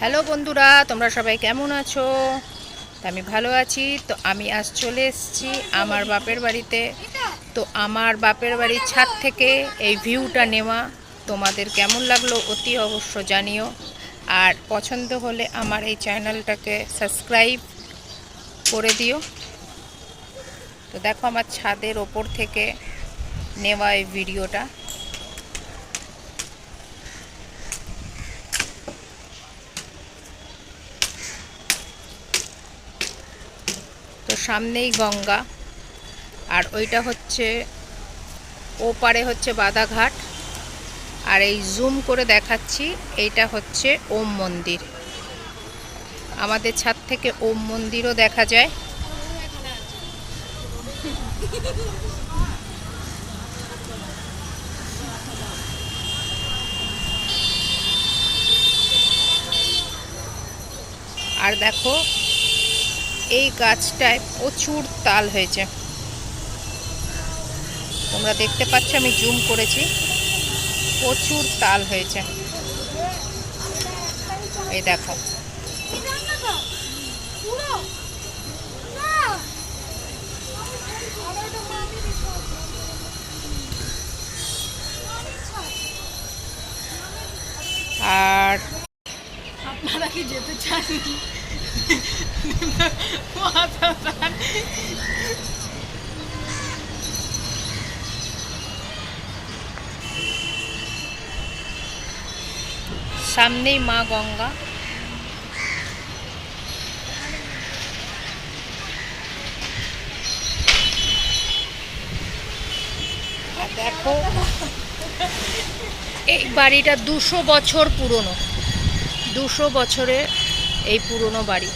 Hello বন্ধুরা, তোমরা সবাই কেমন আছো? আমি ভালো আছি। তো আমি আজ চলে এসেছি আমার বাপের বাড়িতে। তো আমার বাপের বাড়ির ছাদ থেকে এই ভিউটা নেওয়া তোমাদের কেমন লাগলো অতি অবশ্য জানিও। আর পছন্দ হলে আমার এই চ্যানেলটাকে সাবস্ক্রাইব করে দিও। তো দেখো আমার ছাদের ওপর থেকে নেওয়া এই ভিডিওটা। তো সামনেই গঙ্গা, আর ওইটা হচ্ছে ওপারে হচ্ছে বাদাঘাট। আর এই জুম করে দেখাচ্ছি, এইটা হচ্ছে ওম মন্দির। আমাদের ছাদ থেকে ওম মন্দিরও দেখা যায়। আর দেখো এই গাছটায় প্রচুর তাল হয়েছে, তোমরা দেখতে পাচ্ছ, আমি জুম করেছি, প্রচুর তাল হয়েছে। এই দেখো, আর আপনারা কি যেতে চান? সামনেই মা গঙ্গা। আর দেখো এই বাড়িটা 200 বছর পুরনো, 200 বছরের এই পুরনো বাড়ি।